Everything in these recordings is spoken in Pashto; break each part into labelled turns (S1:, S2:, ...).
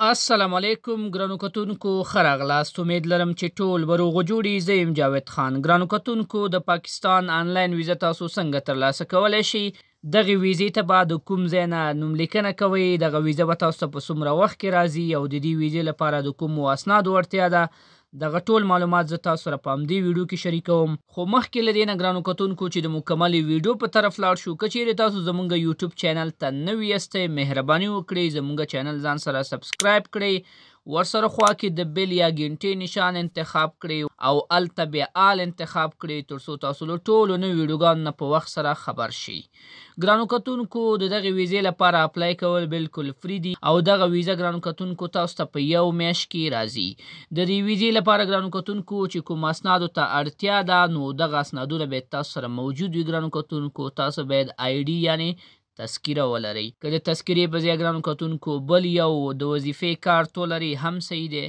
S1: السلام علیکم ګرانو کتونکو ښه راغلاست. امید لرم چې ټول به روغ جوړ. زه یم جاوید خان. ګرانو کتونکو د پاکستان آنلاین ویزه تاسو څنګه ترلاسه کولی شئ؟ دغې ویزې ته به د کوم ځای نه نوملیکنه کوئ، دغه ویزه به تاسو ته په څومره وخت کې راځي او د دې ویزې لپاره د کومو اسنادو اړتیا ده، دغه ټول معلومات زه تاسو سره په همدې ویډیو کې شریکوم. خو مخکې له دې نه ګرانو کتونکو چې د مکملې ویډیو په طرف لاړ شو، که چیرې تاسو زموږ یوټیوب چینل ته نوي یاستئ مهرباني وکړئ زموږ چینل ځان سره سبسکرایب کړئ، ورسره خوا کې د بیل یا ګنټې نشان انتخاب کړئ او هلته بیا آل انتخاب کړئ تر څو تاسو له ټولو نویو ویډیوګانو نه په وخت سره خبر شئ. ګرانو کتونکو د دغې ویزې لپاره اپلای کول بالکل فری دي او دغه ویزه ګرانو کتونکو تاسو ته په یو میاشت کې راځي. د دې ویزې لپاره ګرانو کتونکو چې کوم اسنادو ته اړتیا ده نو دغه اسنادونه باید تاسو سره موجود وي. ګرانو کتونکو تاسو باید آی ډي یعنې تذکیره ولرئ. که د تذکیرې په ځای ګرانو کتونکو بل یو د وظیفې کارت ولرئ هم صحیح دی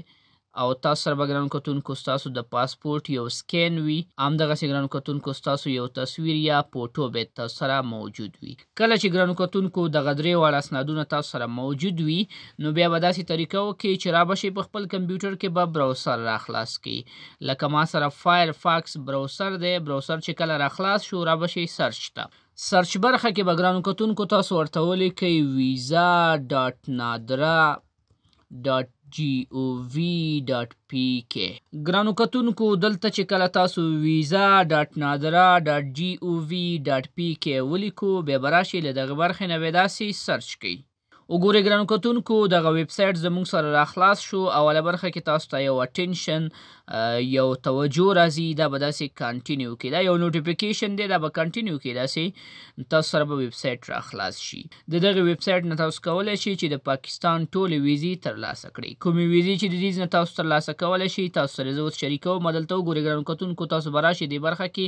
S1: او تاسو سره به ګرانو کتونکو ستاسو د پاسپورټ یو سکین وي، همدغسې ګرانو کتونکو ستاسو یو تصویر یا فوټو باید تاسو سره موجود وي. کله چې ګرانو کتونکو دغه درې واړه اسنادونه تاسو سره موجود وي نو بیا به داسې طریقه وکړئ چې رابشئ په خپل کمپیوټر کې به براوسر راخلاص کړئ. لکه ما سره فایر فاکس براوسر دی، براوسر چې کله راخلاص شو رابشئ سرچ ته. سرچ برخه کې به ګرانو کتونکو تاسو ورته ولیکئ visa.nadra.gov.pk. ګرانو کتونکو دلته چې کله تاسو visa.nadra.gov.pk ولیکو بیا به راشئ له دغې برخې نه بیا داسې سرچ کئ. وګورئ ګرانو کتونکو دغه ویب سایټ زموږ سره راخلاص شو. اوله برخه کې تاسو ته یو اټینشن یو توجه راځي، دا به داسې کنټینیو کړئ. دا یو نوټیفیکیشن دی، دا به کنټینیو کړئ. داسې تاسو سره به ویب سایټ راخلاص شي. د دغې ویب سایټ نه تاسو کولی شئ چې د پاکستان ټولې ویزې ترلاسه کړئ. کومې ویزې چې د دې نه تاسو ترلاسه کولی شئ تاسو سره زه اوس شریکوم. دلته وګورئ ګرانو کتونکو تاسو به راشئ دې برخه کې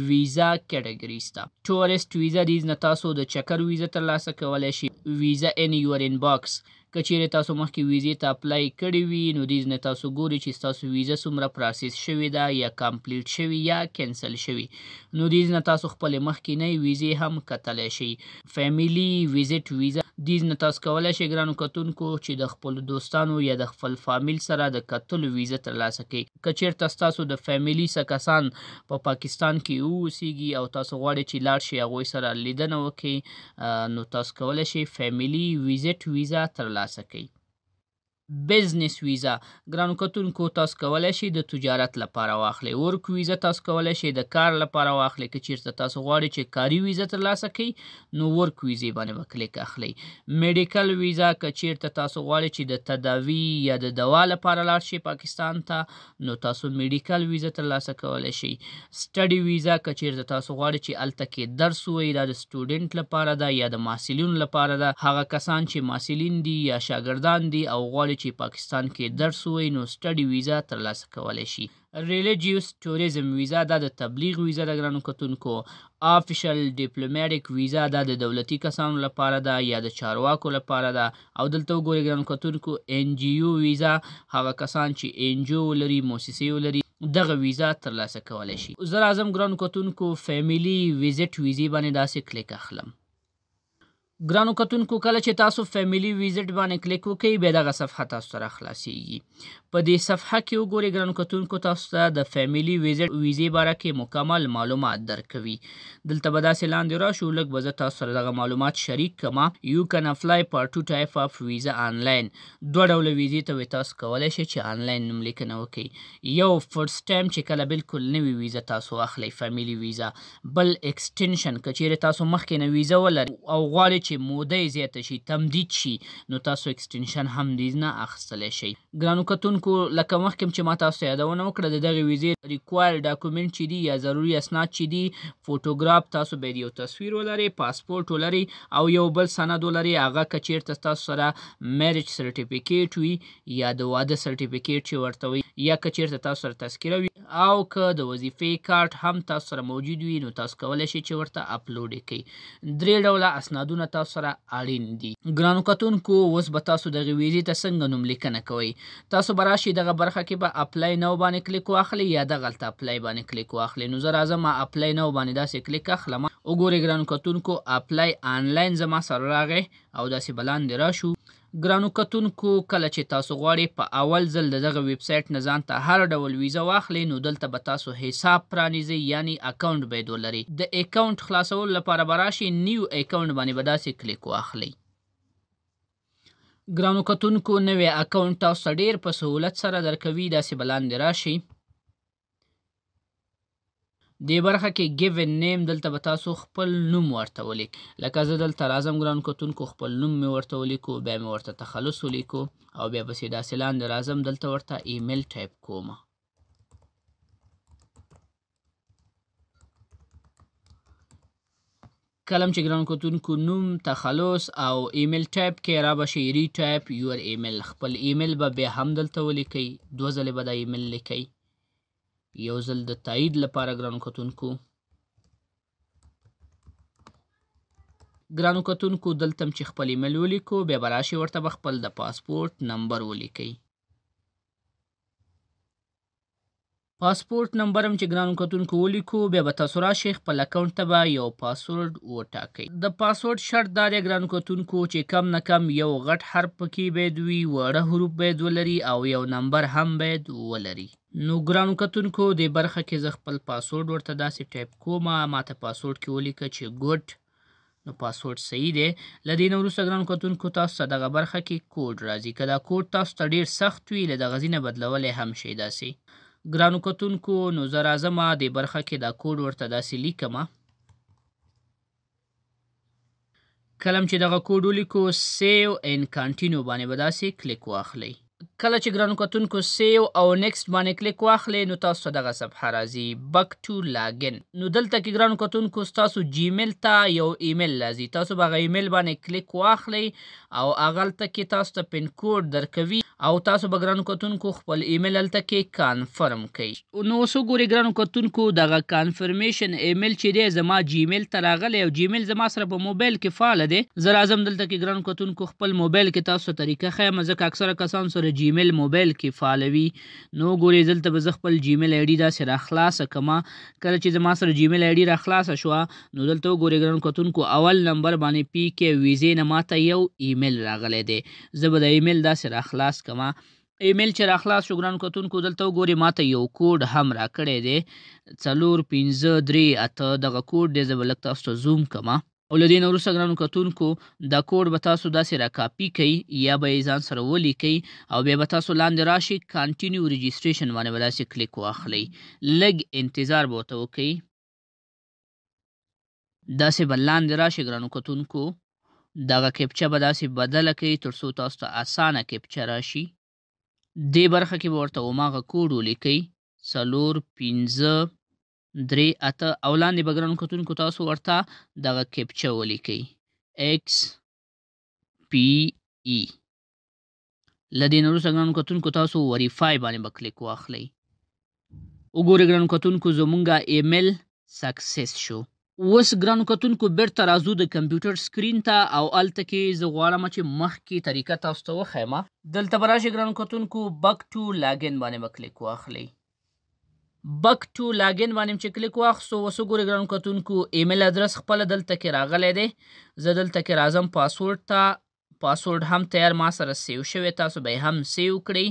S1: ویزا کیټګریز ته. ټورسټ ویزا دې نه تاسو د چکر ویزه ترلاسه کولی شئ. ویزا ان یور انباکس، که چیرې تاسو مخکې ویزې ته اپلای کړي وي نو دې نه تاسو ګورئ چې ستاسو ویزه څومره پروسس شوې ده یا کمپلیټ شوې یا کینسل شوې، نو دې نه تاسو خپلې مخکینۍ ویزې هم کتلی شئ. فیملي ویزټ ویزا دې نه تاسو کولی شئ ګرانو کتونکو چې د خپلو دوستانو یا د خپل فامیل سره د کتلو ویزه ترلاسه کړئ. که چیرته ستاسو د فیملي څه کسان په پاکستان کې واوسیږي او تاسو غواړئ چې لاړ شئ هغوی سره لیدنه وکړئ نو تاسو کولی شئ فیملي ویزټ ویزا ترلاسه کړئ. بزنس ویزا ګرانو کتونکو تاسو کولی شئ د تجارت لپاره واخلئ. ورک ویزا تاسو کولی شئ د کار لپاره واخلئ. که چیرته تاسو غواړئ چې کاري ویزا ترلاسه کړئ نو ورک ویزې باندې به کلیک اخلئ. میډیکل ویزا که چیرته تاسو غواړئ چې د تداوي یا د دوا لپاره لاړ شئ پاکستان ته نو تاسو میډیکل ویزا ترلاسه کولی شئ. سټډي ویزا که چیرته تاسو غواړئ چې هلته کې درس ووایئ، دا د سټوډنټ لپاره ده یا د محصلینو لپاره ده. هغه کسان چې محصلین دي یا شاګردان دي او غواړي چې پاکستان کې درس ووایي نو سټډي ویزا ترلاسه کولی شي. ریلیجیوس ټوریزم ویزا دا د تبلیغ ویزا ده ګرانو کتونکو. آفیشل ډیپلومیټک ویزا دا د دولتي کسانو لپاره ده یا د چارواکو لپاره ده. او دلته وګورئ ګرانو کتونکو ان جی او ویزا، هغه کسان چې ان جی او ولري، موسسې ولري، دغه ویزا ترلاسه کولی شي. زه راځم ګرانو کتونکو فیملي ویزټ ویزې باندې داسې کلیک اخلم. ګرانو کتونکو کله چې تاسو فیملي ویزټ باندې کلیک وکړئ بیا دغه صفحه تاسو ته راخلاصیږي. په دې صفحه کې وګورئ ګرانو کتونکو تاسو ته د فیملي ویزټ ویزې باره کې مکمل معلومات درکوي. دلته به داسې لاندې راشو، لږ به زه تاسو سره دغه معلومات شریک کړم. یو کن اپلای فار ټو ټایپ اف ویزا آنلاین. دوه ډوله ویزې ته تاسو کولی شئ چې آنلاین نوملیکنه وکړئ. یو فرست ټایم چې کله بالکل نوې ویزه تاسو اخلئ فیملي ویزا. بل اکسټینشن که چیرې تاسو مخکې نه ویزه ولرئ او غواړئ چې موده یې زیاته شي، تمدید شي، نو تاسو اکسټینشن هم دې نه اخیستلی شئ. ګرانو کتونکو لکه مخکې چې ما تاسو ته یادونه وکړه د دغې ویزې ریکوایر ډاکومنټ چې دي یا ضروري اسناد چې دي، فوټوګراف تاسو باید یو تصویر ولرئ، پاسپورټ ولرئ او یو بل سند ولرئ. هغه که چیرته تاسو سره میریج سرټیفیکیټ وي یا د واده سرټیفیکیټ چې ورته وي، یا که چیرته تاسو سره تذکیره وي او که د وظیفې کارت هم تاسو سره موجود وي نو تاسو کولی شئ چې ورته اپلوډ یې کړئ. درې ډوله اسنادونه تاسو سره اړین دي. ګرانو کتونکو اوس به تاسو دغې ویزې ته څنګه نوملیکنه کوئ؟ تاسو به راشئ دغه برخه کې به اپلای نو باندې کلیک واخلئ یا دغلته اپلای باندې کلیک واخلئ. نو زه راځم اپلای نو باندې داسې کلیک اخلم. وګورئ ګرانو کتونکو اپلای آنلاین زما سره راغی او داسې به لاندې راشو. ګرانو کتونکو کله چې تاسو غواړئ په اول ځل د دغه ویب سایټ نه ځان ته هر ډول ویزه واخلئ نو دلته به تاسو حساب پرانیزئ یعنی اکاونټ باید ولرئ. د اکاونټ خلاصولو لپاره به راشئ نیو اکاونټ باندې به داسې کلیک واخلئ. ګرانو کتونکو نوی اکاونټ تاسو ته ډېر په سهولت سره درکوي. داسې به لاندې راشئ. دې برخه کې given name دلته به تاسو خپل نوم ورته ولیکئ. لکه زه دلته راځم ګرانو کتونکو خپل نوم مې ورته ولیکو بیا مې ورته تخلص ولیکو او بیا پسې داسې لاندې راځم دلته ورته ایمیل ټایپ کومه. کله چې ګرانو کتونکو نوم تخلص او ایمیل ټایپ کې را به شي ری ټایپ یور ایمیل خپل ایمیل به بیا هم دلته ولیکئ. 2 ځلې به دا ایمیل لیکئ. یو ځل د تایید لپاره ګرانو کتونکو. ګرانو کتونکو دلته چې خپل ایمیل ولیکو بیا به راشئ ورته به خپل د پاسپورټ نمبر ولیکئ. پاسپورټ نمبر هم چې ګرانو کتونکو ولیکو بیا به تاسو راشئ خپل اکاونټ ته به یو پاسورډ وټاکئ. د پاسورډ شرط دا دی ګرانو کتونکو چې کم نه کم یو غټ حرف پکې باید وي، وړه حروف باید ولري او یو نمبر هم باید ولري. نو ګرانو کتونکو دې برخه کې زه خپل پاسورډ ورته داسې ټایپ کومه. ماته پاسورډ کې ولیکه چې ګوډ. نو پاسورډ صحیح دی. له دې نه وروسته ګرانو کتونکو تاسو ته دغه برخه کې کوډ راځي. که دا کوډ تاسو ته ډېر سخت وي له دغه ځینه بدلولی هم شئ. داسې ګرانو کتونکو نو زه راځمه دې برخه کې دا کوډ ورته داسې لیکمه. کله چې دغه کوډ ولیکو سیو اینډ کنټینیو باندې به داسې کلیک واخلئ. کله چې ګرانو کتونکو سیو او نیکسټ باندې کلیک واخلئ نو تاسو ته دغه صفحه راځي بک ټو لاګن. نو دلته کې ګرانو کتونکو ستاسو جیمیل ته یو ایمیل راځي. تاسو به هغه ایمیل باندې کلیک واخلئ او هغلته کې تاسو ته پن کوډ درکوي او تاسو به ګرانو کتونکو خپل ایمیل هلته کې کانفرم کوئ. نو اوس وګورئ ګرانو کتونکو دغه کانفرمیشن ایمیل چې دی زما جیمیل ته راغلی او جیمیل زما سره په موبایل کې فعاله دی. زه راځم دلته کې ګرانو کتونکو خپل موبایل کې تاسو ته طریقه ښیم ځکه اکثره کسان سره جیمیل موبایل کې فعالوي. نو ګورئ دلته به زه خپل جیمیل آی ډي داسې راخلاصه کړمه. کله چې زما سره جیمیل آی ډي راخلاصه شوه نو دلته وګورئ ګرانو کتونکو اول نمبر باندې پی کې ویزې نه ماته یو ایمیل راغلی دی. زه به د ایمیل داسې راخلاص کړمه. ایمیل چې راخلاص شو ګرانو کتونکو دلته وګورئ ماته یو کوډ هم راکړی دی 4538. دغه کوډ دی. زه به لږ تاسو ته زوم کړمه او له دې نه وروسته ګرانو کتونکو دا کوډ به تاسو داسې را کاپي کئ یا به یې ځان سره ولیکئ او بیا به تاسو لاندې راشئ کانټینیو رجسټریشن باندې به داسې کلیک واخلئ. لږ انتظار به ورته وکئ. داسې به لاندې راشئ ګرانو کتونکو. دغه کیپچه به داسې بدله کئ تر څو تاسو ته اسانه کیپچه راشي. دې برخه کې به ورته هماغه کوډ ولیکئ 4538 او لاندې به ګرانو کتونکو تاسو ورته دغه کیپچه ولیکئ XPE. له دې نه وروسته ګرانو کتونکو تاسو وریفای باندې به کلیک واخلئ. وګورئ ګرانو کتونکو زمونږ ایمیل سکسس شو. اوس ګرانو کتونکو بیرته راځو د کمپیوټر سکرین ته او هلته کې زه غواړم چې مخکې طریقه تاسو ته وښیمه. دلته به راشئ ګرانو کتونکو بک ټو لاګن باندې به کلیک واخلئ. بک ټو لاګن باندې چې کلیک واخستو اوس وګورئ ګرانو کتونکو ایمیل ادرس خپله دلته کې راغلی دی. زه دلته کې راځم پاسورډ ته. پاسورډ هم تیار ما سره سیو شوی. تاسو به یې هم سیو کړئ.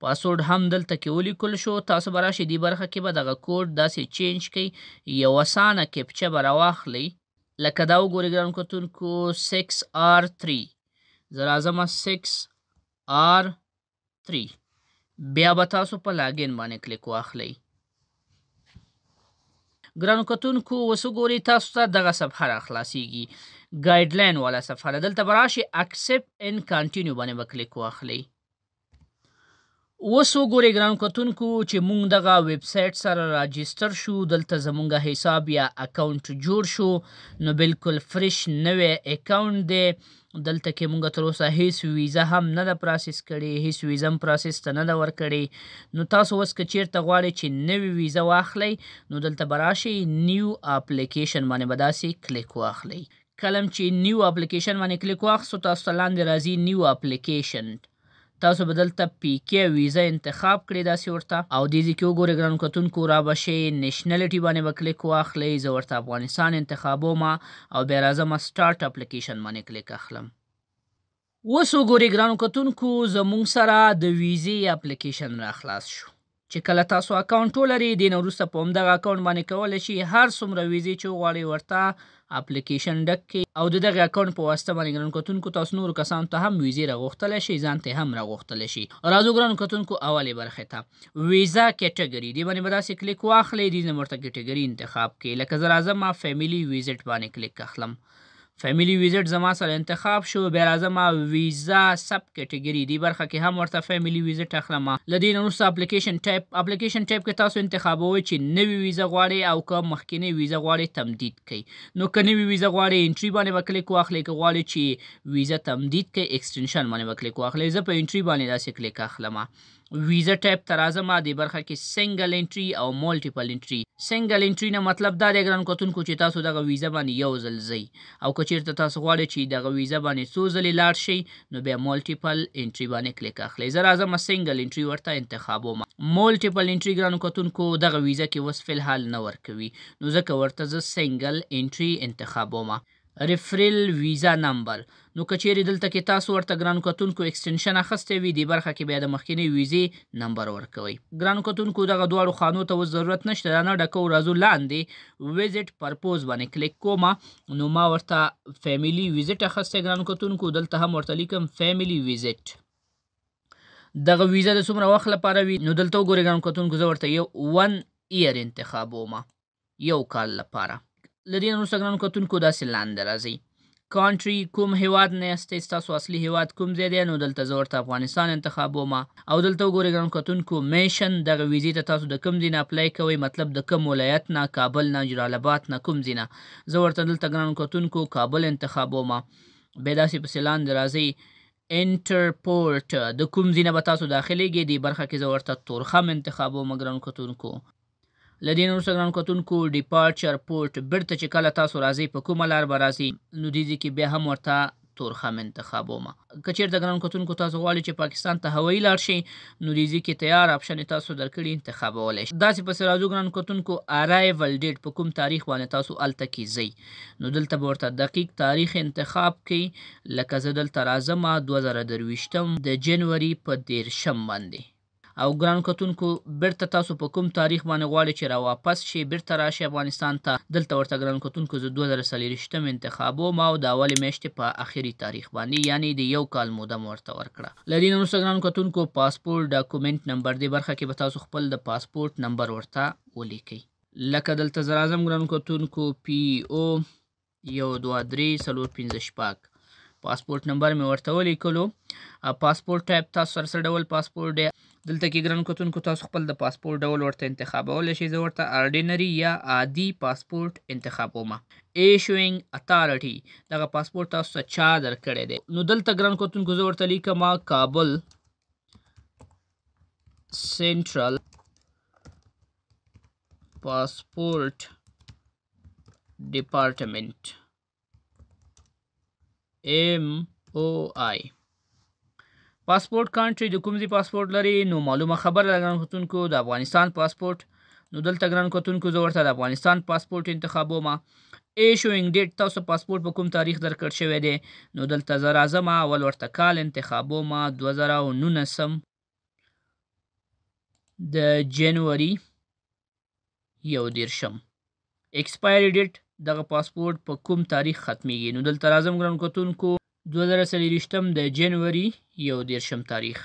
S1: پاسورډ هم دلته کې ولیکل شو. تاسو به راشئ دې برخه کې به دغه کوډ داسې چینج کړئ. یو اسانه کیپچه به راواخلئ لکه دا وګورئ ګرانو کتونکو 6R3. زه راځم 6R3. بیا به تاسو په لاګین باندې کلیک واخلئ. ګرانو کتونکو اوس وګورئ تاسو ته دغه صفحه راخلاصیږي ګایډلاین والا صفحه ده. دلته به راشئ اکسپټ اینډ کنټینیو باندې به کلیک واخلئ. اوس وګورئ ګرانو کتونکو چې مونږ دغه ویب سایټ سره راجسټر شو. دلته زمونږ حساب یا اکاونټ جوړ شو. نو بالکل فرش نوی اکاونټ دی. دلته کې مونږ تر اوسه هیڅ ویزه هم نه ده پراسس کړې. هیڅ ویزه هم پراسس ته نه ده ورکړې. نو تاسو اوس که چیرته غواړئ چې نوې ویزه واخلئ نو دلته به راشئ نیو اپلیکیشن باندې به داسې کلیک واخلئ. کله چې نیو اپلیکیشن باندې کلیک واخستو تاسو ته لاندې راځي نیو اپلیکیشن. تاسو به دلته پی کې ویزه انتخاب کړئ داسې ورته او دې ځای کې وګورئ ګرانو کتونکو را به شئ نیشنلټي باندې به کلیک واخلئ. زه ورته افغانستان انتخابومه او بیا راځم سټارټ اپلیکیشن باندې کلیک اخلم. اوس وګورئ ګرانو کتونکو زموږ سره د ویزې اپلیکیشن را خلاص شو چې کله تاسو اکاونټ ولرئ دې نه وروسته په همدغه اکاونټ باندې کولی شئ هر څومره ویزې چې وغواړئ ورته اپلیکیشن ډک کړئ او د دغه اکاونټ په واسطه باندې ګرانو کتونکو تاسو نورو کسانو ته هم ویزې راغوښتلی شئ ځان ته هم راغوښتلی شئ. راځو ګرانو کتونکو اولې برخې ته ویزا کیټګري دې باندې به داسې کلیک واخلئ دې نه ورته کیټګري انتخاب کړئ لکه زه راځم فیملي ویزټ باندې کلیک اخلم. فیملی ویزټ زما سره انتخاب شو بیا راځم ویزا سب کیټګري دې برخه کې هم ورته فیملی ویزټ اخلم. له دې نه وروسته اپلیکیشن ټایپ کې تاسو انتخابوئ چې نوې ویزا غواړئ او که مخکینۍ ویزا غواړئ تمدید کړئ. نو که نوې ویزا غواړئ انټري باندې به کلیک واخلئ که غواړئ چې ویزا تمدید کړئ ایکسټنشن باندې به کلیک واخلئ. زه په انټري باندې داسې کلیک اخلم. ویزا ټایپ ته راځم دې برخه کې سنګل انټري او مالټیپل انټري. سنګل انټري نه مطلب دا دی ګرانو کتونکو چې تاسو دغه ویزا باندې یو ځل ځئ او که چیرته تاسو غواړئ چې دغه ویزا باندې څو ځلې لاړ شئ نو بیا مالټیپل انټري باندې کلیک اخلئ. زه راځم سنګل انټري ورته انتخابوم. مالټیپل انټري ګرانو کتونکو دغه ویزا کې اوس فلحال نه ورکوي نو ځکه ورته زه سنګل انټري انتخابوم. ریفرل ویزا نمبر نو که چیرې دلته کې تاسو ورته ګرانو کتونکو ایکسټنشن اخیستی وي دې برخه کې بیا د مخکینۍ ویزې نمبر ورکوئ. ګرانو کتونکو دغه دواړو خانو ته اوس ضرورت نشته دا نه ډکو. راځو لاندې ویزټ پرپوز باندې کلیک کوم نو ما ورته فیملی ویزټ اخیستی ګرانو کتونکو دلته هم ورته لیکم فیملی ویزټ. دغه ویزا د څومره وخت لپاره وي نو دلته وګورئ ګرانو کتونکو زه ورته یو 1 ایئر انتخابوم یو کال لپاره. له دې نه وروسته ګرانو کتونکو داسې لاندې راځئ کانټري کوم هیواد نه یاستئ ستاسو اصلي هیواد کوم ځای دی نو دلته زه ورته افغانستان انتخابوم او دلته وګورئ ګرانو کتونکو میشن دغه ویزې ته تاسو د کوم ځای نه اپلای کوئ مطلب د کوم ولایت نه کابل نه جلال آباد نه کوم ځای نه زه ورته دلته ګرانو کتونکو کابل انتخابوم. بیا داسې پسې لاندې راځئ انټرپورټ د کوم ځای نه به تاسو داخلیږئ دې برخه کې زه ورته تورخم انتخابوم ګرانو کتونکو. له دې نه وروسته ګرانو کتونکو ډیپارچر پورټ بیرته چې کله تاسو راځئ په کومه لار به راځئ نو دې ځای کې بیا هم ورته تورخم انتخابوم. که چیرته ګرانو کتونکو تاسو غواړئ چې پاکستان ته هوایي لاړ شئ نو دې ځای کې تیار آپشن تاسو درکړي انتخابولی شئ. داسې پسې راځو ګرانو کتونکو ارایول ډیټ په کوم تاریخ باندې تاسو هلته کې ځئ نو دلته به ورته دقیق تاریخ انتخاب کړئ لکه زه دلته راځم 2023 د جنوري په 13 باندې او ګرانو کتونکو بیرته تاسو په کوم تاریخ باندې غواړئ چې را واپس شي بیرته راشي افغانستان ته دلته ورته ګرانو کتونکو زه 2024 انتخابوم او د اولې میاشتې په آخري تاریخ باندې یعنی د یو کال موده مو ورته ورکړه. له دې نه وروسته ګرانو کتونکو پاسپورټ ډاکومنټ نمبر دې برخه کې به تاسو خپل د پاسپورټ نمبر ورته ولیکئ لکه دلته زه راځم ګرانو کتونکو PO 12345 پاسپورټ نمبر مې ورته ولیکلو. پاسپورټ ټایپ تاسو سره څه ډول پاسپورټ دی دلته کې ګرانو کتونکو تاسو خپل د پاسپورټ ډول ورته انتخابولی شئ. زه ورته اورډینري یا عادي پاسپورټ انتخابوم. ایشوینګ اتھارټي دغه پاسپورټ تاسو ته چا درکړی دی نو دلته ګرانو کتونکو زه ورته لیکم کابل سینټرل پاسپورټ ډپارټمنټ MOI. پاسپورټ کانټري د کوم ځای پاسپورټ لري نو معلومه خبره ده ګرانو کتونکو د افغانستان پاسپورټ نو دلته ګرانو کتونکو زه ورته د افغانستان پاسپورټ انتخابوم. ایشوینګ ډیټ تاسو پاسپورټ په کوم تاریخ درکړ شوی دی نو دلته زه راځم اول ورته کال انتخابوم 2019 د جنوري 11. ایکسپایري ډیټ دغه پاسپورټ په کوم تاریخ ختمیږي نو دلته راځم ګرانو کتونکو 2024 د جنوري 11 تاریخ.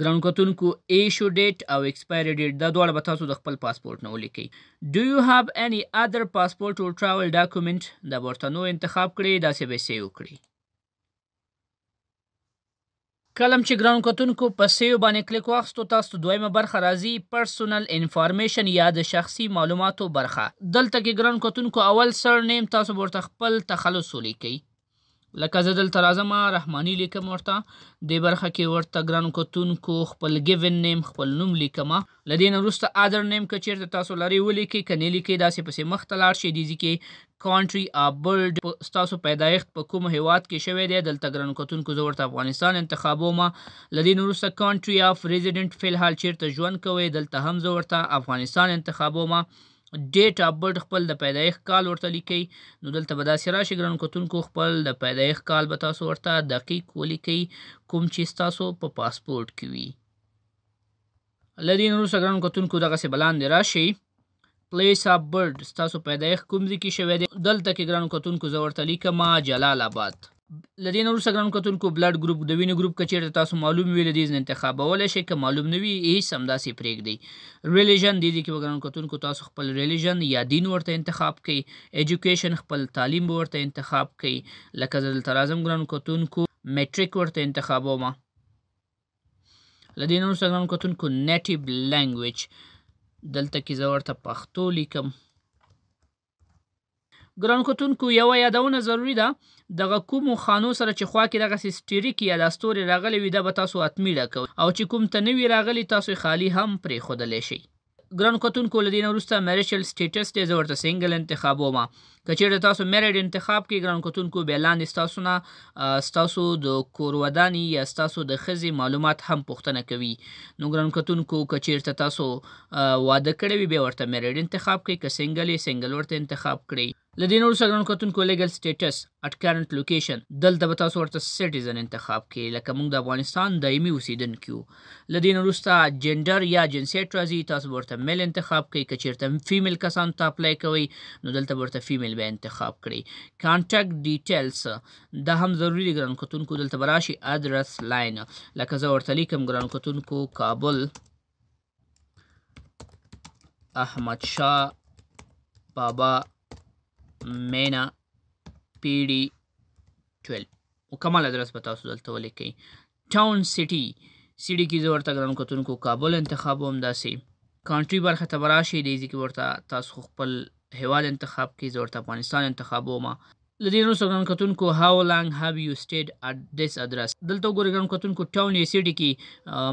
S1: ګرانو کتونکو ایشو ډیټ او ایکسپایري ډیټ دا دواړه به تاسو د خپل پاسپورټ نه ولیکئ. Do you have any other passport or travel document دا به ورته نو انتخاب کړئ داسې به یې سیو کړئ. کلم چې ګرانو کتونکو په سیو باندې کلیک واخستو تاسو دویمه برخه راځي پرسونل انفارمیشن یا د شخصي معلوماتو برخه. دلته کې ګرانو کتونکو اول سرنیم تاسو ورته خپل تخلص ولیکئ لکه زه دلته راځم رحماني لیکم ورته دې برخه کې ورته ګرانو کتونکو خپل ګیون نیم خپل نوم لیکم. له دې نه وروسته ادر نیم که چیرته تاسو لرئ ولیکئ که نه لیکئ داسې پسې مخته لاړ شئ. دې ځای کې کانټري آف برډ ستاسو پیدایښت په کوم هیواد کې شوی دی دلته ګرانو کتونکو زه ورته افغانستان انتخابوم. له دې نه وروسته کانټري آف ریزیډنټ فی الحال چیرته ژوند کوئ دلته هم زه ورته افغانستان انتخابوم. ډیټ اف برډ خپل د پیدایښت کال ورته لیکئ. نو دلته به داسې راشي ګرانو کتونکو خپل د پیدایښت کال به تاسو ورته دقیق ولیکئ کوم چې ستاسو په پاسپورټ کې وي. له دې نه وروسته ګرانو کتونکو دغسې به لاندې راشئ. پلیس اف برډ ستاسو پیدایښت کوم ځای کې شوی دی. دلته کې ګرانو کتونکو زه ورته لیکم جلال آباد. له دې نه وروسته ګرانو کتونکو بلډ ګروپ د وینې ګروپ که چېرته تاسو معلوم وي له دې ځنه انتخابولی شئ، که معلوم نه وي هېڅ همداسې پرېږدئ. ریلیژن دې کې به ګرانو کتونکو تاسو خپل ریلیژن یا دین ورته انتخاب کړئ. ایجوکیشن خپل تعلیم به ورته انتخاب کړئ. لکه زه دلته راځم ګرانو کتونکو میټریک ورته انتخابوم. له دې نه وروسته ګرانو کتونکو نیټیو لینګویج دلته کې زه ورته پښتو لیکم. ګرانو کتونکو یوه یادونه ضروري ده، دغه کومو خانو سره چې خوا کې دغسې سټریک یا دا ستوري راغلی وي دا به تاسو حتمي ډکوئ، او چې کوم ته نه وي راغلي تاسو یې خالي هم پرېښودلی شئ. ګرانو کتونکو له دې نه وروسته میریټل سټیټس دی، زه ورته سنګل انتخابوم. که چېرته تاسو میریډ انتخاب کړئ ګرانو کتونکو بیا لاندې ستاسو نه ستاسو د کور ودانې یا ستاسو د ښځې معلومات هم پوښتنه کوي. نو ګرانو کتونکو که چېرته تاسو واده کړی وي بیا ورته میریډ انتخاب کړئ، که سنګل یې سنګل ورته انتخاب کړئ. له دې نه وروسته ګرانو کتونکو لیګل سټیټس اټ کرنټ لوکیشن دلته به تاسو ورته سټیزن انتخاب کړئ، لکه موږ د افغانستان دایمي اوسېدونکي یو. له دې نه وروسته جنډر یا جنسیت راځي، تاسو به ورته میل انتخاب کړئ. که چېرته فیمیل کسانو ته اپلای کوئ نو دلته به ورته فیمیل بیا انتخاب کړئ. کانټیکټ ډیټیلز دا هم ضروري دی ګرانو کتونکو، دلته به راشي ادرس لاین، لکه زه ورته لیکم ګرانو کتونکو کابل احمدشاه بابا مینا پیډي 12 مکمل ادرس به تاسو دلته ولیکئ. ټاون سټي کې زه ورته ګرانو کتونکو کابل انتخابوم. داسې کانټري برخه ته به راشئ، دې ځای کې ورته تاسو خپل هیواد انتخاب کړئ، زه ورته افغانستان انتخابوم. له دې وروسته ګرانو کتونکو هاو لانګ هاو یو سټیډ اټ دیس ادرس دلته وګورئ ګرانو کتونکو ټاون یا سټي کې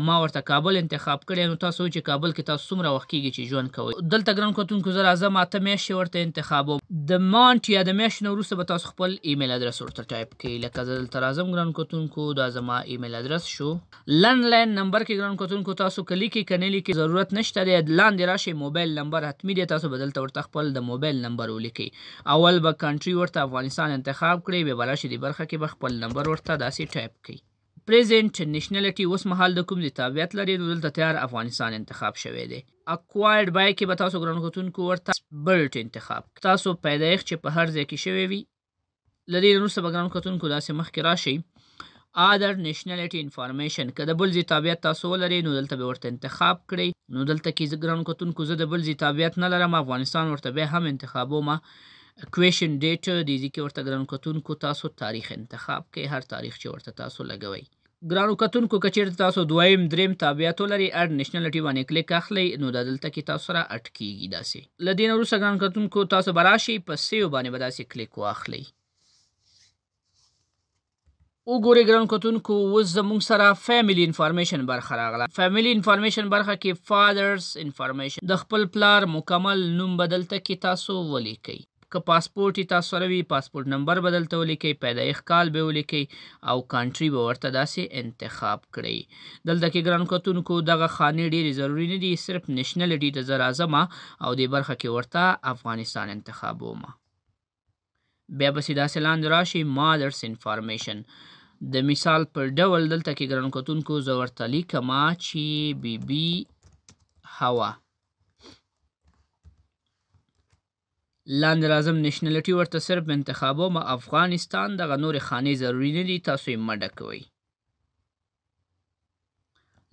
S1: ما ورته کابل انتخاب کړی، نو تاسو چې کابل کې تاسو څومره وخت کېږي چې ژوند کوئ. دلته ګرانو کتونکو زه راځم 8 میاشتې ورته انتخابوم. د مانټ یا د میاشتې نه وروسته به تاسو خپل ایمیل ادرس ورته ټایپ کړئ، لکه زه دلته راځم ګرانو کتونکو دا زما ایمیل ادرس شو. لینډلاین نمبر کې ګرانو کتونکو تاسو که لیکئ که نه لیکئ ضرورت نشته دی، لاندې راشئ موبایل نمبر حتمي دی، تاسو به دلته ورته خپل د موبایل نمبر ولیکئ. اول به کنټري ورته افغانستان انتخاب کړئ، بیا به راشئ دې برخه کې به خپل نمبر ورته داسې ټایپ کړئ. پریزنټ نیشنلټي اوس مهال د کوم ځای تابعیت لري، نو دلته تیار افغانستان انتخاب شوی دی. اکوایرډ بای کې به تاسو ګرانو کتونکو ورته برټ انتخاب تاسو پیدایښت چې په هر ځای کې شوی وي. له دې وروسته به ګرانو کتونکو داسې مخکې راشئ. ادر نیشنلټي انفارمیشن که د بل ځای تابعیت تاسو ولرئ نو دلته به ورته انتخاب کړئ. نو دلته کې زه ګرانو کتونکو زه د بل ځای تابعیت نه لرم، افغانستان ورته بیا هم انتخابوم. کویشن ډیټ دې ځای کې ورته ګرانو کتونکو تاسو تاریخ انتخاب کړئ، هر تاریخ چې ورته تاسو لګوئ. ګرانو کتونکو که چېرته تاسو دویم دریم تابعیت ولرئ اډ نیشنلټي باندې کلیک اخلئ نو دا دلته کې تاسو سره اډ کېږي. داسې له دې نه وروسته ګرانو کتونکو تاسو به راشئ په سیو باندې به داسې کلیک واخلئ. وګورئ ګرانو کتونکو اوس زموږ سره فیملی انفارمیشن برخه راغله. فیملی انفارمیشن برخه کې فادرز انفارمیشن د خپل پلار مکمل نوم به دلته کې تاسو ولیکئ. که پاسپورټ یې تاسو سره وي پاسپورټ نمبر به دلته ولیکئ، پیدایښت کال به ولیکئ او کنټري به ورته داسې انتخاب کړئ. دلته کې ګرانو کتونکو دغه خانې ډېرې ضروري نه دي، صرف نیشنلټي ته زه راځم او دې برخه کې ورته افغانستان انتخابوم. بیا بسې داسې لاندې راشي مادرس انفارمیشن د مثال پر ډول دلته کې ګرانو کتونکو زه ورته لیکم چې بیبي هوا. لاندې راځم نیشنلټي ورته صرف انتخابوم افغانستان، دغه نورې خانې ضروري نه دي، تاسو یې مه ډکوئ.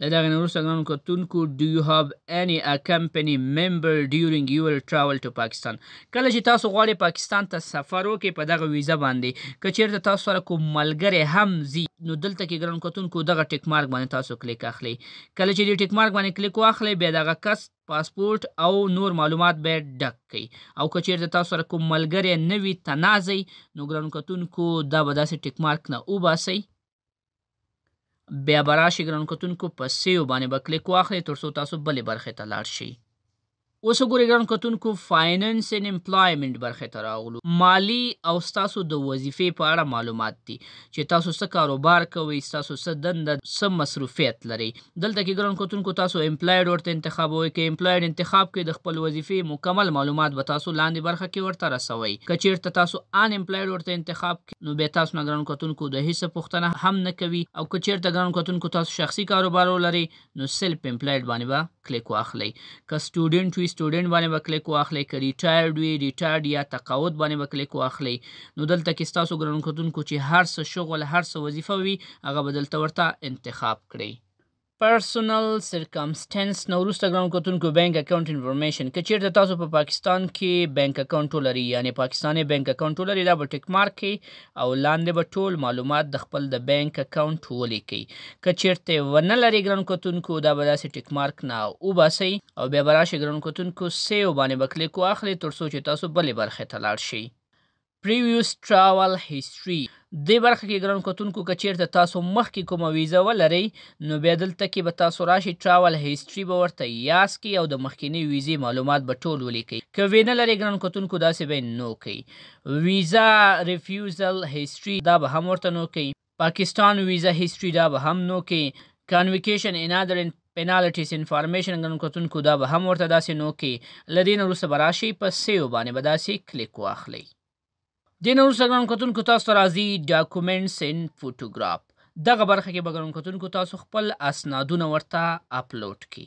S1: له دغې نه وروسته ګرانو کتونکو do you have any company member during your travel to Pakistan کله چې تاسو غواړئ پاکستان ته سفر وکړئ په دغه ویزه باندې، که چېرته تاسو سره کوم ملګری هم ځي نو دلته کې ګرانو کتونکو دغه ټیک مارک باندې تاسو کلیک اخلئ. کله چې دې ټیک مارک باندې کلیک واخلئ بیا دغه کس پاسپورټ او نور معلومات به یې ډک کړئ، او که چېرته تاسو سره کوم ملګری نه وي تنها ځئ نو ګرانو کتونکو دا به داسې ټیک مارک نه وباسئ. بیا به راشئ ګرانو کتونکو په سیو باندې به کلیک واخلئ تر څو تاسو بلې برخې ته لاړ شئ. اوس وګورئ ګران کتونکو فاینانس اینډ امپلایمنٹ برخې ته راغلو. مالی او ستاسو د وظیفې په اړه معلومات دي چې تاسو څه کاروبار کوئ، ستاسو څه دنده، څه مصروفیت لرئ. دلته کې ګران کتونکو تاسو امپلایډ ورته انتخابوئ. که امپلایډ انتخاب کړئ د خپل وظیفې مکمل معلومات به تاسو لاندې برخه کې ورته رسوئ. که چیرته تاسو ان امپلایډ ورته انتخاب کړئ نو بیا تاسو نه ګران کتونکو د هیڅ پوښتنه هم نه کوي. او که چیرته ګران کتونکو تاسو شخصي کاروبار ولرئ نو سیلف امپلایډ باندې به کلیک واخلئ. که سټوډنټ وي سټوډنټ باندې به کلیک واخلئ. که ریټایرډ وي ریټایرډ یا تقاعد باندې به کلیک واخلئ. نو دلته کې ستاسو ګران کتونکو چې هر څه شغل هر څه وظیفه وي هغه به دلته ورته انتخاب کړئ. پرسونل سرکمسټنس نه وروسته ګران کتونکو بینک اکاونټ انفارمیشن. که چیرته تاسو په پاکستان کې بینک اکاونټ ولرئ یعنی پاکستاني بینک اکاونټ ولرئ دا به ټیک مارک کړئ او لاندې به ټول معلومات د خپل د بینک اکاونټ ولیکئ. که چیرته ونه لرئ ګران کتونکو دا به داسې ټیک مارک نه وباسئ او بیا به راشئ ګران کتونکو سیو باندې به کلیک واخلئ تر څو چې تاسو بلې برخې ته لاړ شئ. پریویوس ټراول هیستوري دې برخه کې ګران کتونکو که چیرته تاسو مخکې کومه ویزه ولرئ نو بیا دلته کې به تاسو راشئ ټراول هیستوري به ورته یاز کړئ او د مخکینی ویزې معلومات به ټول ولیکئ. که وی نه لرئ ګران کتونکو داسې به نو کوئ. ویزا ریفیوزل هیستوري دا به هم ورته نو کوئ. پاکستان ویزا هیستوري دا به هم نو کوئ. کانویکیشن ان ادر پینالټیز انفارمیشن ګران کتونکو دا به هم ورته داسې نو کوئ. له دې نه وروسته به راشئ په سیو باندې به داسې کلیک واخلئ. دې نه وروسته ګران کتونکو تاسو ته راځي ډاکومنټس اینډ فوټوګراف. دغه برخه کې به ګران کتونکو تاسو خپل اسنادونه ورته اپلوډ کړئ.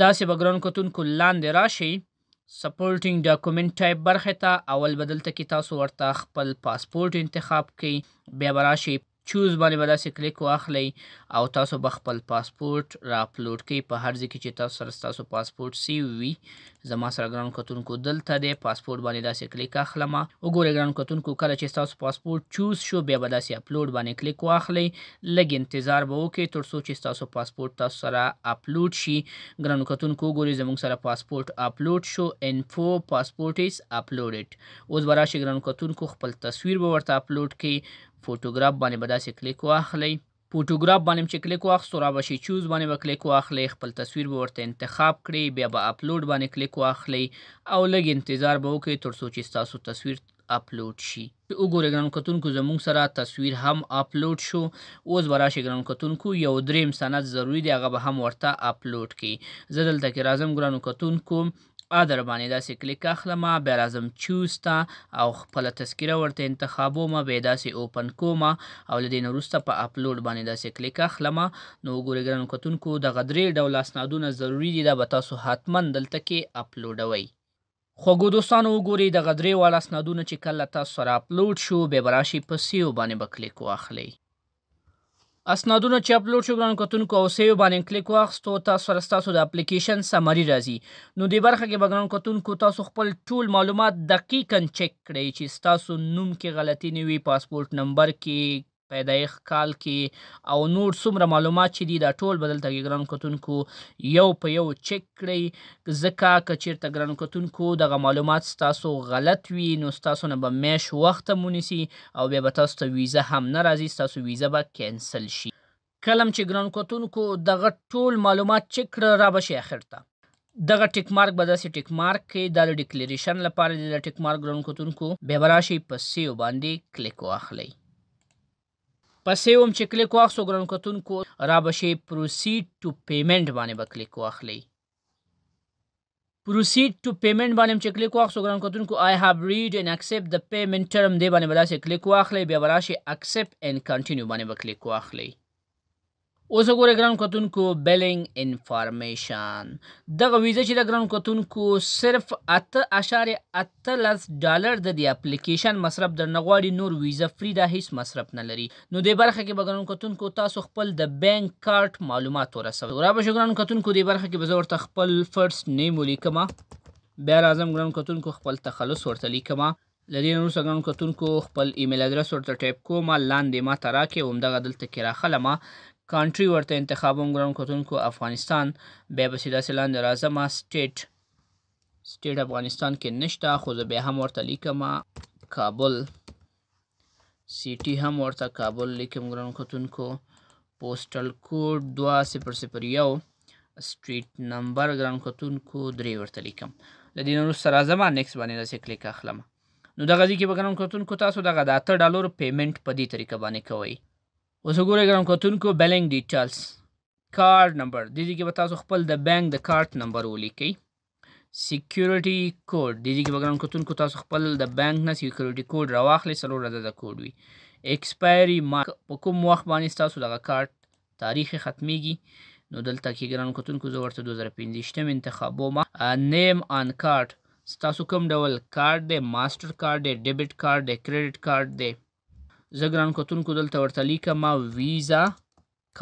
S1: داسې به ګران کتونکو لاندې راشئ سپورټینګ ډاکومنټ ټایپ برخې ته. اول به دلته کې تاسو ورته خپل پاسپورټ انتخاب کړئ. بیا به راشئ چوز باندې به داسې کلیک واخلئ او تاسو به خپل پاسپورټ را اپلوډ کړئ په هر ځای کې چې تاسو سره ستاسو پاسپورټ سیو وي. زما سره ګران کتونکو دلته دی پاسپورټ باندې داسې کلیک اخلم. وګورئ ګران کتونکو کله چې ستاسو پاسپورټ چوز شو بیا به داسې اپلوډ باندې کلیک واخلئ. لږ انتظار به وکړئ تر څو چې ستاسو پاسپورټ تاسو سره اپلوډ شي. ګران کتونکو وګورئ زموږ سره پاسپورټ اپلوډ شو. انفو پاسپورټ از اپلوډډ. اوس به راشئ ګران کتونکو خپل تصویر به ورته اپلوډ کړئ. فوټوګراف باندې به داسې کلیک واخلئ. فوټوګراف باندې چې کلیک واخستو را به شي چوز باندې به کلیک واخلئ. خپل تصویر به ورته انتخاب کړئ. بیا به اپلوډ باندې کلیک واخلئ او لږ انتظار به وکړئ تر څو چې ستاسو تصویر اپلوډ شي. وګورئ ګران کتونکو زموږ سره تصویر هم اپلوډ شو. اوس به راشئ ګران کتونکو یو دریم سند ضروري دی هغه به هم ورته اپلوډ کړئ. زه دلته کې راځم ګرانو کتونکو ادر باندې داسې کلیک اخلم. بیا راځم چوز ته او خپله تذکره ورته انتخابوم. بیا داسې اوپن کوم او له دې نه وروسته په اپلوډ باندې داسې کلیک اخلم. نو وګورئ ګرانو کتونکو دغه درې ډوله اسنادونه ضروري دي دا به تاسو حتما دلته کې اپلوډوئ. خوږو دوستانو وګورئ دغه درې واړه اسنادونه چې کله تاسو سره اپلوډ شو بیا به راشئ په سیو باندې به کلیک واخلئ. اسنادونه چې اپلوډ شو ګران کتونکو او سیو باندې کلیک واخستو تاسو سره ستاسو د اپلیکیشن سمري راځي. نو دې برخه کې به ګران کتونکو تاسو خپل ټول معلومات دقیقاً چک کړئ چې ستاسو نوم کې غلطي نه وي، پاسپورټ نمبر کې، پیدایښت کال کې او نور څومره معلومات چې دي دا ټول به دلته کې ګران کتونکو یو په یو چک کړئ. ځکه که چیرته ګران کتونکو دغه معلومات ستاسو غلط وي نو ستاسو نه به میاشت وخت هم ونیسي او بیا به تاسو ته ویزه هم نه راځي، ستاسو ویزه به کینسل شي. کله چې ګران کتونکو دغه ټول معلومات چک کړه را به شي اخر ته دغه ټیک مارک به داسې ټیک مارک کړئ. دا د ډیکلیریشن لپاره دی د ټیک مارک ګران کتونکو. بیا به راشئ په سیو باندې کلیک واخلئ. په سیو هم چې کلیک واخستو ګران کتونکو را به شي پروسیډ ټو پیمنټ باندې به کلیک واخلئ. پروسیډ ټو پیمنټ باندې چې کلیک واخستو ګران کتونکو آی هاف ریډ اینډ اکسپټ د پیمنټ ټرم دی باندې به داسې کلیک واخلئ. بیا به راشئ اکسپټ اینډ کنټینیو باندې به کلیک واخلئ. اوس وګورئ ګران کتونکو بیلینګ انفارمیشن. دغه ویزه چې د ګران کتونکو صرف $8.18 د دې اپلیکیشن مصرف درنه غواړي، نور ویزه فری ده، هیڅ مصرف نه لري. نو دې برخه کې به ګران کتونکو تاسو خپل د بینک کارت معلومات ورسوئ. را به شو ګران کتونکو دې برخه کې به زه ورته خپل فرست نیم ولیکم. بیا راځم ګران کتونکو خپل تخلص ورته لیکم. له دې نه وروسته ګران کتونکو خپل ایمیل ادرس ورته ټایپ کوم، لاندې ما ته راکړئ همدغه دلته کې راخلم. کانټري ورته انتخابوم ګران کتونکو افغانستان. بیا به داسې لاندې راځم سټیټ افغانستان کې نشته خو زه بیا هم ورته لیکم کابل. سیټي هم ورته کابل لیکم ګران کتونکو. پوسټل کوډ 2001. سټریټ نمبر ګران کتونکو 3 ورته لیکم. له دې نه وروسته راځم نیکسټ باندې داسې کلیک اخلم. نو دغه ځای کې به ګران کتونکو تاسو دغه د $8 پیمنټ په دې طریقه باندې کوئ. اوس وګورئ ګران کتونکو بلینګ ډیټیلز کارډ نمبر دې ځای کې به تاسو خپل د بانک د کارت نمبر ولیکئ. سیکیورټي کوډ دې ځای کې به ګران کتونکو تاسو خپل د بانک نه سیکیورټي کوډ راواخلئ 4 عدده کوډ وي. ایکسپایري په کوم وخت باندې ستاسو دغه کارت تاریخ ختمیږي نو دلته کې ګران کتونکو زه ورته 2015 انتخابوم. نیم آن کارت ستاسو کوم ډول کارت دی، ماسټر کارت دی، ډیبټ کارت دی، کریډټ کارت دی. زه ګران کتونکو دلته ورته لیکم ویزا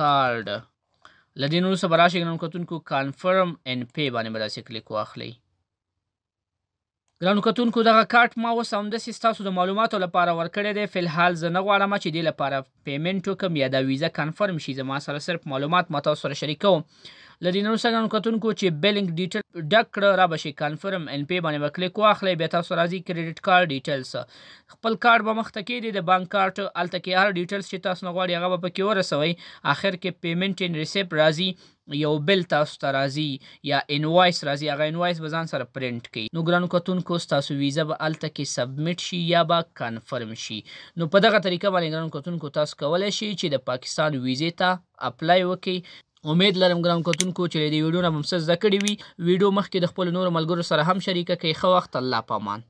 S1: کارت. له دې نه وروسته به راشئ ګران کتونکو کنفرم ان پی باندې به داسې کلیک واخلئ. ګرانو کتونکو دغه کارت ما اوس همداسې ستاسو د معلوماتو لپاره ورکړی دی. فلحال زه نه غواړم چې دې لپاره پیمنټ وکړم یا دا ویزا کنفرم شي. زما سره صرف معلومات ما تاسو سره شریکوم. له دې نه وروسته ګرانو کتونکو چې بلینګ ډیټیل ډک کړه را به شي کنفرم ان پی باندې به کلیک واخلئ. بیا تاسو راځي کریډټ کارت ډیټیلز خپل کارت به مخته کېږدئ د بانک کارت هلته کې هر ډیټیلز چې تاسو نه غواړئ هغه به پکې ورسوئ. آخر کې پیمنټ ان ریسیپټ راځي، یو بل تاسو ته راځي یا انوایس راځي، هغه انوایس به ځان سره پرنټ کړئ. نو ګرانو کتونکو ستاسو ویزا به هلته کې سبمیټ شي یا به کنفرم شي. نو په دغه طریقه باندې ګرانو کتونکو تاسو کولی شئ چې د پاکستان ویزې ته اپلای وکړئ. امید لرم ګرانو کتونکو چې د دې ویډیو نه به مو څه زده کړي وي. ویډیو مخکې د خپلو نورو ملګرو سره هم شریکه کړئ. ښه وخت، الله پامان.